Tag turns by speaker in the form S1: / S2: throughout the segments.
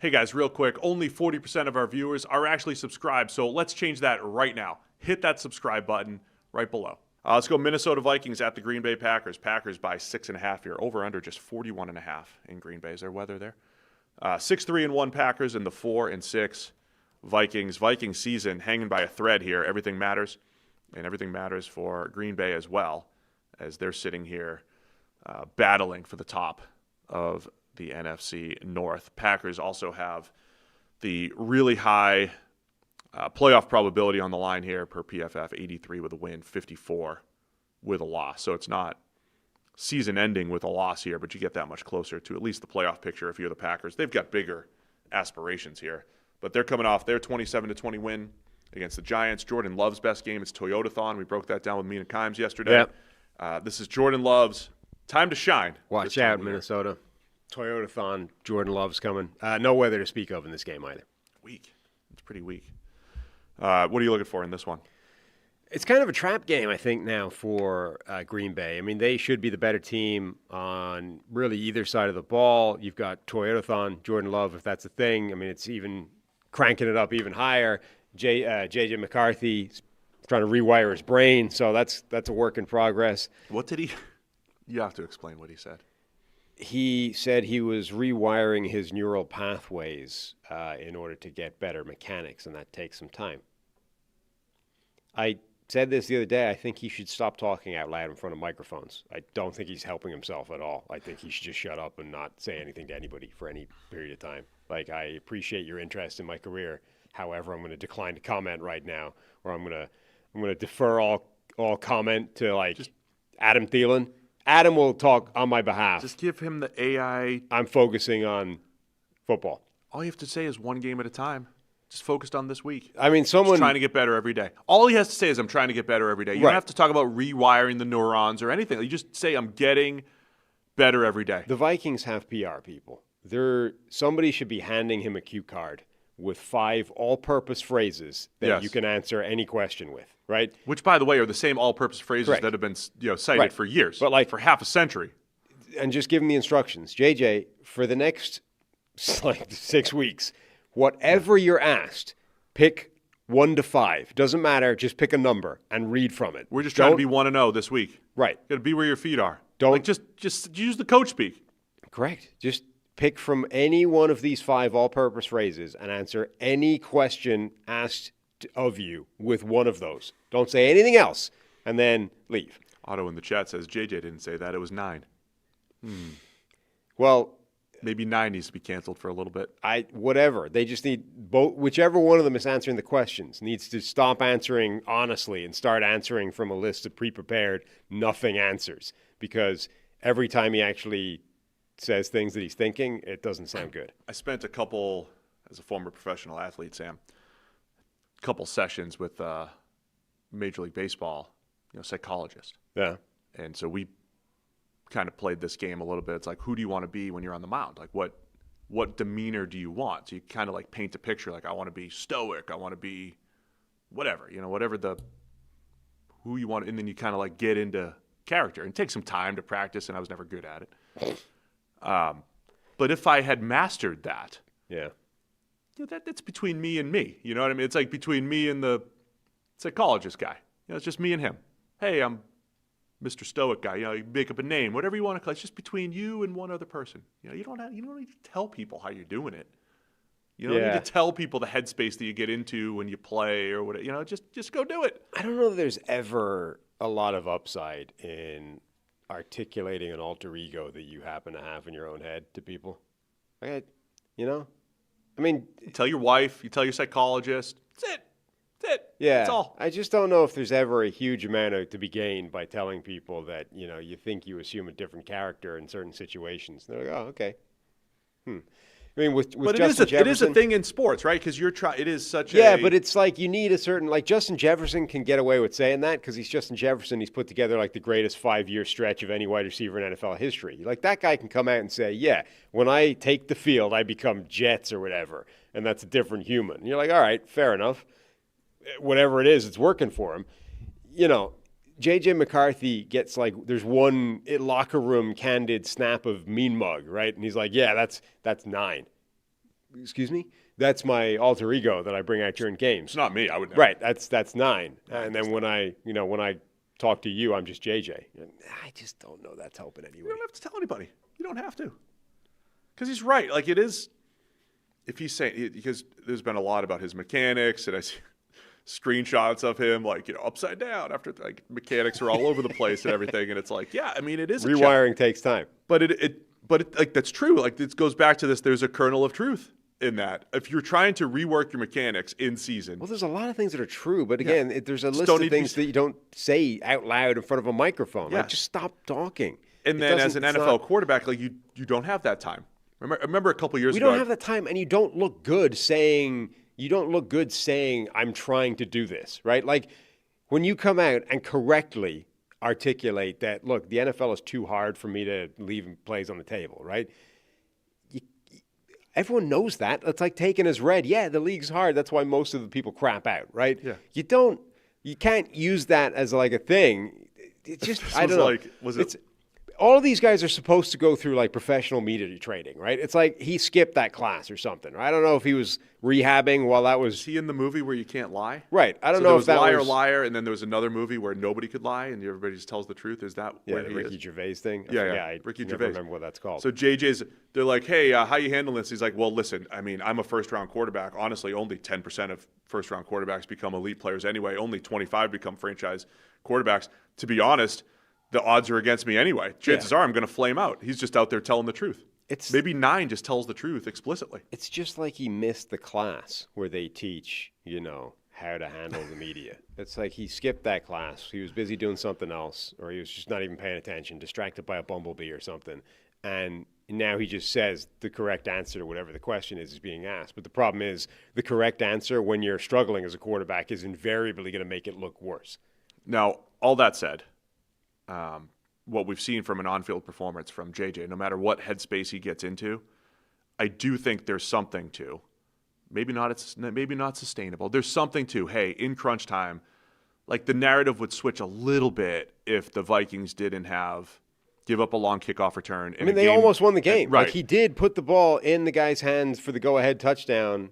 S1: Hey guys, real quick, only 40% of our viewers are actually subscribed, so let's change that right now. Hit that subscribe button right below. Let's go Minnesota Vikings at the Green Bay Packers. Packers by 6.5 here. Over under just 41.5 in Green Bay. Is there weather there? 6-3-1 Packers and the 4-6 Vikings. Vikings season hanging by a thread here. Everything matters, and everything matters for Green Bay as well, as they're sitting here battling for the top of the NFC North. Packers also have the really high playoff probability on the line here per PFF, 83 with a win, 54 with a loss. So it's not season ending with a loss here, but you get that much closer to at least the playoff picture if you're the Packers. They've got bigger aspirations here, but they're coming off their 27-20 win against the Giants. Jordan Love's best game. It's Toyotathon. We broke that down with Mina Kimes yesterday. Yep. This is Jordan Love's time to shine.
S2: Watch out, Minnesota. Toyotathon, Jordan Love's coming. No weather to speak of in this game either.
S1: Weak. It's pretty weak. What are you looking for in this one?
S2: It's kind of a trap game, I think, now for Green Bay. I mean, they should be the better team on really either side of the ball. You've got Toyotathon, Jordan Love, if that's a thing. I mean, it's even cranking it up even higher. J.J. McCarthy trying to rewire his brain, so that's a work in progress.
S1: What did he – you have to explain what he said.
S2: He said he was rewiring his neural pathways in order to get better mechanics, and that takes some time. I said this the other day. I think he should stop talking out loud in front of microphones. I don't think he's helping himself at all. I think he should just shut up and not say anything to anybody for any period of time. Like, I appreciate your interest in my career. However, I'm going to decline to comment right now, or I'm going to defer all comment to, like, just Adam Thielen. Adam will talk on my behalf.
S1: Just give him the AI.
S2: I'm focusing on football.
S1: All you have to say is one game at a time. Just focused on this week.
S2: I mean, someone
S1: just trying to get better every day. All he has to say is, I'm trying to get better every day. You don't have to talk about rewiring the neurons or anything. You just say, I'm getting better every day.
S2: The Vikings have PR people. Somebody should be handing him a cue card with 5 all-purpose phrases that you can answer any question with, right?
S1: Which, by the way, are the same all-purpose phrases that have been cited for years, but for half a century.
S2: And just give him the instructions. JJ, for the next 6 weeks, whatever you're asked, pick 1 to 5. Doesn't matter. Just pick a number and read from it.
S1: We're just trying to be 1-0 this week.
S2: Right.
S1: Got to be where your feet are. Don't just use the coach speak.
S2: Correct. Just pick from any one of these 5 all-purpose phrases and answer any question asked of you with one of those. Don't say anything else, and then leave.
S1: Otto in the chat says, JJ didn't say that. It was 9.
S2: Well,
S1: maybe 9 needs to be canceled for a little bit.
S2: Whatever. They just need both. Whichever one of them is answering the questions needs to stop answering honestly and start answering from a list of pre-prepared nothing answers, because every time he actually says things that he's thinking, it doesn't sound good.
S1: I spent a couple, as a former professional athlete, Sam, a couple sessions with Major League Baseball, psychologist.
S2: Yeah.
S1: And so we kind of played this game a little bit. It's like, who do you want to be when you're on the mound? Like, what demeanor do you want? So you kind of like paint a picture, like, I want to be stoic, I want to be whatever, whatever who you want, and then you kind of like get into character and take some time to practice, and I was never good at it. But if I had mastered that, that's between me and me. You know what I mean? It's like between me and the psychologist guy. It's just me and him. Hey, I'm Mr. Stoic guy. You make up a name, whatever you want to call it. It's just between you and one other person. You don't need to tell people how you're doing it. You don't need to tell people the headspace that you get into when you play or whatever. Just go do it.
S2: I don't know that there's ever a lot of upside in articulating an alter ego that you happen to have in your own head to people. I mean,
S1: you tell your wife, you tell your psychologist. That's it.
S2: Yeah.
S1: That's all.
S2: I just don't know if there's ever a huge amount to be gained by telling people that, you think you assume a different character in certain situations. And they're like, oh, okay. I mean, with Justin Jefferson,
S1: it is a thing in sports, right? Because it is such
S2: but it's like you need a certain, like Justin Jefferson can get away with saying that because he's Justin Jefferson. He's put together like the greatest 5-year stretch of any wide receiver in NFL history. Like that guy can come out and say, yeah, when I take the field, I become Jets or whatever, and that's a different human. And you're like, all right, fair enough. Whatever it is, it's working for him. J.J. McCarthy gets there's one locker room candid snap of mean mug, right? And he's like, yeah, that's 9. Excuse me? That's my alter ego that I bring out during games.
S1: It's not me. I would never.
S2: Right. That's 9. And then when I talk to you, I'm just JJ. I just don't know that's helping
S1: You
S2: anyway.
S1: don't have to tell anybody. You don't have to. Because he's right. Like, it is, if he's saying, because there's been a lot about his mechanics, and I see screenshots of him, like, upside down after, like, mechanics are all over the place and everything. And it's like, yeah, I mean, it is
S2: Rewiring takes time.
S1: But it like, that's true. Like, this goes back to this. There's a kernel of truth in that. If you're trying to rework your mechanics in season.
S2: Well, there's a lot of things that are true, but again, there's a list
S1: don't
S2: of
S1: need to be
S2: things that you don't say out loud in front of a microphone.
S1: Yeah.
S2: Like, just stop talking.
S1: And then as an NFL quarterback, like, you don't have that time. Remember a couple years
S2: We
S1: ago.
S2: don't have that time, and you don't look good saying I'm trying to do this, right? Like, when you come out and correctly articulate that, look, the NFL is too hard for me to leave plays on the table, right? Everyone knows that. It's like taking as read. Yeah, the league's hard. That's why most of the people crap out, right?
S1: Yeah.
S2: You can't use that as like a thing. It's just, I don't know. All of these guys are supposed to go through like professional media training, right? It's like he skipped that class or something. I don't know if he was rehabbing while that was.
S1: Is he in the movie where you can't lie?
S2: Right. I don't know if that
S1: was Liar, and then there was another movie where nobody could lie and everybody just tells the truth. Is that where he
S2: Ricky
S1: is?
S2: Gervais thing?
S1: I
S2: Ricky
S1: Gervais.
S2: Remember what that's called.
S1: So they're like, hey, how you handling this? He's like, well, listen, I mean, I'm a first-round quarterback. Honestly, only 10% of first-round quarterbacks become elite players anyway. Only 25 become franchise quarterbacks. To be honest, the odds are against me anyway. Chances are I'm going to flame out. He's just out there telling the truth. Maybe 9 just tells the truth explicitly.
S2: It's just like he missed the class where they teach, how to handle the media. It's like he skipped that class. He was busy doing something else, or he was just not even paying attention, distracted by a bumblebee or something. And now he just says the correct answer to whatever the question is being asked. But the problem is the correct answer when you're struggling as a quarterback is invariably going to make it look worse.
S1: Now, all that said, what we've seen from an on-field performance from JJ, no matter what headspace he gets into, I do think there's something to, maybe not sustainable. There's something to, hey, in crunch time, like the narrative would switch a little bit if the Vikings didn't give up a long kickoff return.
S2: I mean, they almost won the game.
S1: Right.
S2: Like, he did put the ball in the guy's hands for the go-ahead touchdown,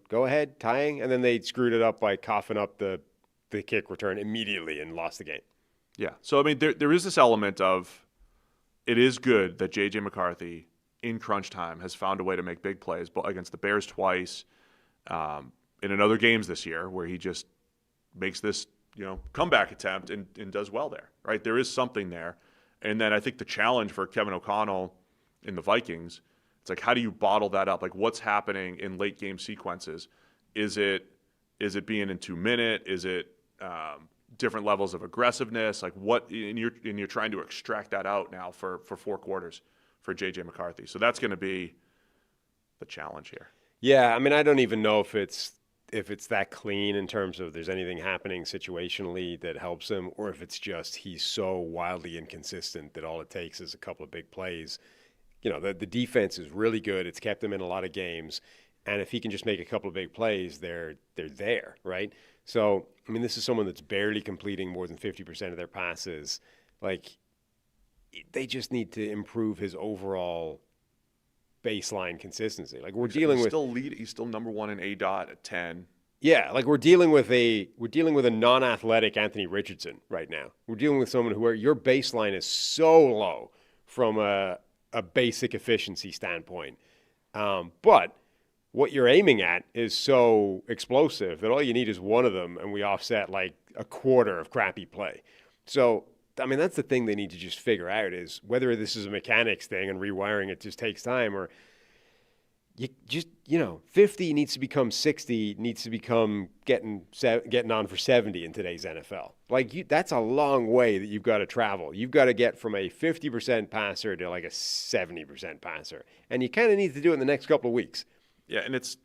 S2: tying, and then they screwed it up by coughing up the kick return immediately and lost the game.
S1: Yeah. So, I mean, there is this element of it is good that J.J. McCarthy, in crunch time, has found a way to make big plays against the Bears twice, in other games this year where he just makes this, comeback attempt and does well there, right? There is something there. And then I think the challenge for Kevin O'Connell in the Vikings, it's like, how do you bottle that up? Like, what's happening in late game sequences? Is it being in 2-minute? Is it different levels of aggressiveness? Like, what? And you're trying to extract that out now for 4 quarters for J.J. McCarthy. So that's going to be the challenge here.
S2: Yeah, I mean, I don't even know if it's that clean in terms of there's anything happening situationally that helps him, or if it's just he's so wildly inconsistent that all it takes is a couple of big plays. The defense is really good. It's kept them in a lot of games. And if he can just make a couple of big plays, they're there, right? So, I mean, this is someone that's barely completing more than 50% of their passes. Like, they just need to improve his overall baseline consistency. Like,
S1: he's still number 1 in ADOT at 10.
S2: Yeah, like we're dealing with a non-athletic Anthony Richardson right now. We're dealing with someone where your baseline is so low from a basic efficiency standpoint. But what you're aiming at is so explosive that all you need is one of them, and we offset like a quarter of crappy play. So, I mean, that's the thing they need to just figure out is whether this is a mechanics thing and rewiring it just takes time, or you just, 50 needs to become 60, needs to become getting on for 70 in today's NFL. Like, that's a long way that you've got to travel. You've got to get from a 50% passer to like a 70% passer. And you kind of need to do it in the next couple of weeks.
S1: Yeah, and it's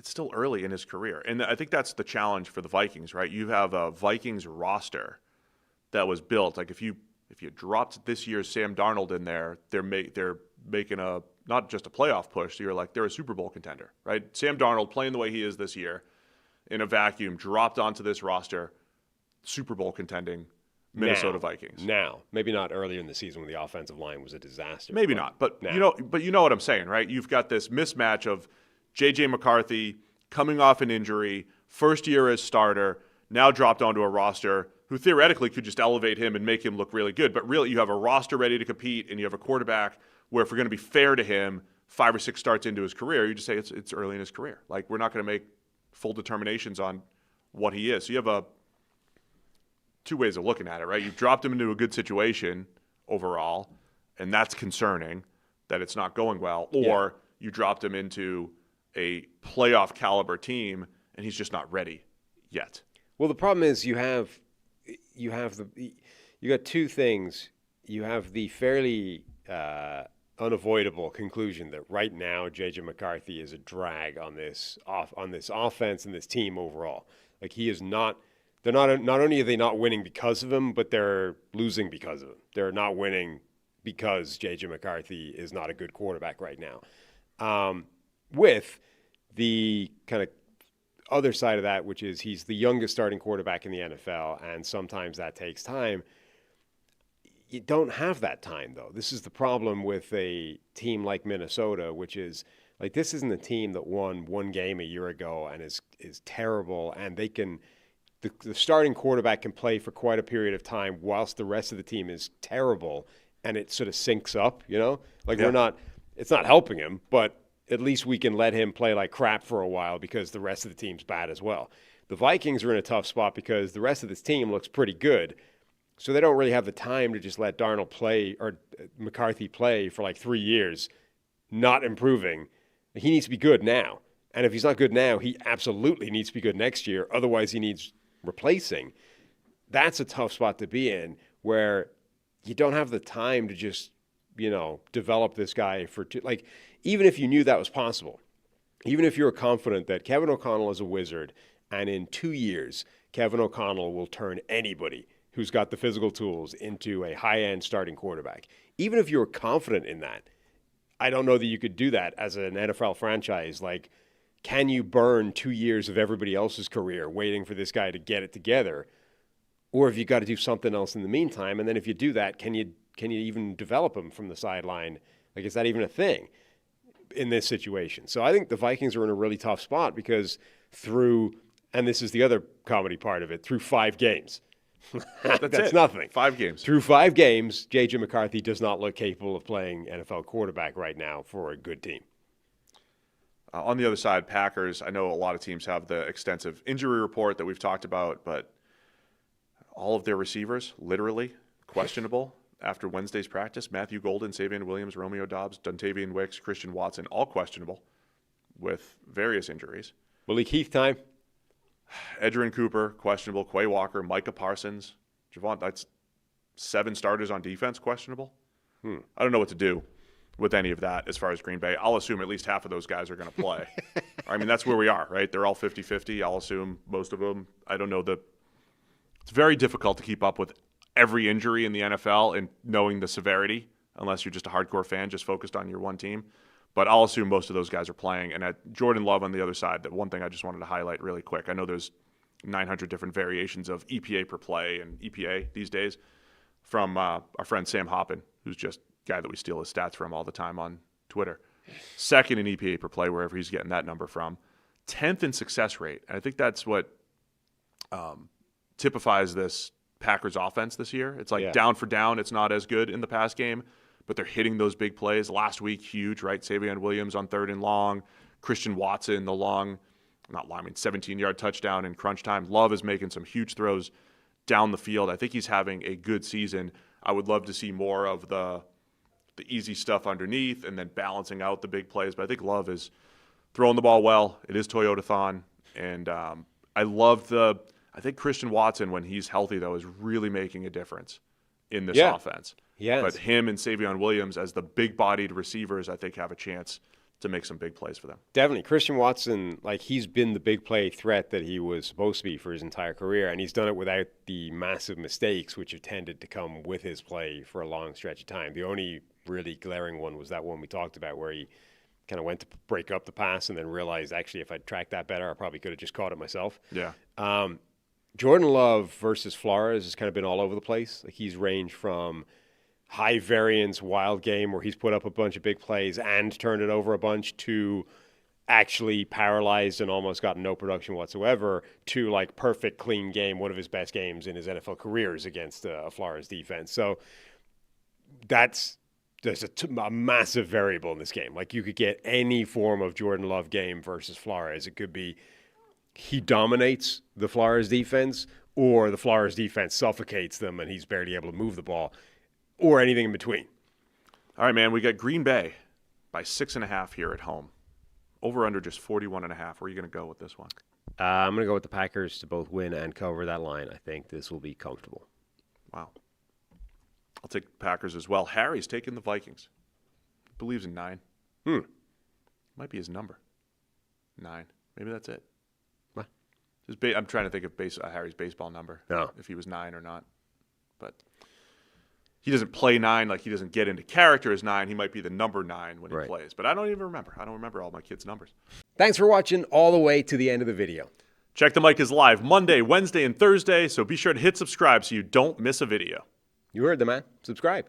S1: still early in his career. And I think that's the challenge for the Vikings, right? You have a Vikings roster that was built. Like, if you dropped this year's Sam Darnold in there, they're making not just a playoff push. So you're like, they're a Super Bowl contender, right? Sam Darnold playing the way he is this year in a vacuum, dropped onto this roster, Super Bowl contending Minnesota Vikings.
S2: Now, maybe not earlier in the season when the offensive line was a disaster.
S1: Maybe not, but
S2: now.
S1: you know what I'm saying, right? You've got this mismatch of J.J. McCarthy coming off an injury, first year as starter, now dropped onto a roster who theoretically could just elevate him and make him look really good. But really, you have a roster ready to compete, and you have a quarterback where, if we're going to be fair to him, 5 or 6 starts into his career, you just say it's early in his career. Like, we're not going to make full determinations on what he is. So you have two ways of looking at it, right? You've dropped him into a good situation overall, and that's concerning that it's not going well. Or you dropped him into a playoff caliber team, and he's just not ready yet.
S2: Well, the problem is you got two things. You have the fairly unavoidable conclusion that right now J.J. McCarthy is a drag on this offense and this team overall. Like, he is not. They're not only are they not winning because of him, but they're losing because of him. They're not winning because J.J. McCarthy is not a good quarterback right now. With the kind of other side of that, which is he's the youngest starting quarterback in the NFL, and sometimes that takes time. You don't have that time, though. This is the problem with a team like Minnesota, which is, like, this isn't a team that won one game a year ago and is terrible, and they can – the starting quarterback can play for quite a period of time whilst the rest of the team is terrible, and it sort of syncs up, you know? Like, it's not helping him, but at least we can let him play like crap for a while because the rest of the team's bad as well. The Vikings are in a tough spot because the rest of this team looks pretty good, so they don't really have the time to just let Darnold play or McCarthy play for like 3 years, not improving. He needs to be good now. And if he's not good now, he absolutely needs to be good next year. Otherwise, he needs replacing. That's a tough spot to be in, where you don't have the time to just, develop this guy like, even if you knew that was possible, even if you were confident that Kevin O'Connell is a wizard, and in 2 years, Kevin O'Connell will turn anybody who's got the physical tools into a high-end starting quarterback. Even if you were confident in that, I don't know that you could do that as an NFL franchise. Like, can you burn 2 years of everybody else's career waiting for this guy to get it together? Or have you got to do something else in the meantime? And then if you do that, can you even develop him from the sideline? Like, is that even a thing in this situation? So I think the Vikings are in a really tough spot because and this is the other comedy part of it, through 5 games. That's nothing.
S1: 5 games.
S2: Through 5 games, J.J. McCarthy does not look capable of playing NFL quarterback right now for a good team.
S1: On the other side, Packers, I know a lot of teams have the extensive injury report that we've talked about, but all of their receivers, literally, questionable after Wednesday's practice. Matthew Golden, Savion Williams, Romeo Doubs, Dontavian Wicks, Christian Watson, all questionable with various injuries.
S2: Malik Heath time.
S1: Edgerrin Cooper, questionable. Quay Walker, Micah Parsons. Javon, that's 7 starters on defense, questionable. I don't know what to do with any of that as far as Green Bay. I'll assume at least half of those guys are going to play. I mean, that's where we are, right? They're all 50-50. I'll assume most of them. I don't know it's very difficult to keep up with every injury in the NFL and knowing the severity, unless you're just a hardcore fan just focused on your one team. But I'll assume most of those guys are playing. And at Jordan Love on the other side, that one thing I just wanted to highlight really quick. I know there's 900 different variations of EPA per play and EPA these days from our friend Sam Hoppin, who's just a guy that we steal his stats from all the time on Twitter. Second in EPA per play, wherever he's getting that number from. 10th in success rate. And I think that's what typifies this Packers offense this year. It's like down for down, it's not as good in the pass game, but they're hitting those big plays. Last week, huge, right? Savion Williams on 3rd and long. Christian Watson, the 17-yard touchdown in crunch time. Love is making some huge throws down the field. I think he's having a good season. I would love to see more of the easy stuff underneath and then balancing out the big plays. But I think Love is throwing the ball well. It is Toyota-thon. And I think Christian Watson, when he's healthy, though, is really making a difference in this offense.
S2: Yes.
S1: But him and Savion Williams as the big-bodied receivers, I think, have a chance to make some big plays for them.
S2: Definitely. Christian Watson, like, he's been the big play threat that he was supposed to be for his entire career, and he's done it without the massive mistakes which have tended to come with his play for a long stretch of time. The only really glaring one was that one we talked about where he kind of went to break up the pass and then realized, actually, if I'd tracked that better, I probably could have just caught it myself.
S1: Yeah.
S2: Jordan Love versus Flores has kind of been all over the place. Like he's ranged from high variance wild game where he's put up a bunch of big plays and turned it over a bunch to actually paralyzed and almost got no production whatsoever to like perfect clean game, one of his best games in his NFL career is against a Flores defense. So there's a massive variable in this game. Like you could get any form of Jordan Love game versus Flores. It could be he dominates the Flores defense or the Flores defense suffocates them and he's barely able to move the ball or anything in between.
S1: All right, man, we got Green Bay by 6.5 here at home. Over under just 41.5. Where are you going to go with this one?
S2: I'm going to go with the Packers to both win and cover that line. I think this will be comfortable.
S1: Wow. I'll take the Packers as well. Harry's taking the Vikings. He believes in 9. Might be his number. 9. Maybe that's it.
S2: What?
S1: I'm trying to think of Harry's baseball number.
S2: No.
S1: If he was 9 or not. But he doesn't play 9, like he doesn't get into character as 9. He might be the number 9 when he plays. But I don't even remember. I don't remember all my kids' numbers.
S2: Thanks for watching all the way to the end of the video.
S1: Check the Mic is live Monday, Wednesday, and Thursday, so be sure to hit subscribe so you don't miss a video.
S2: You heard the man. Subscribe.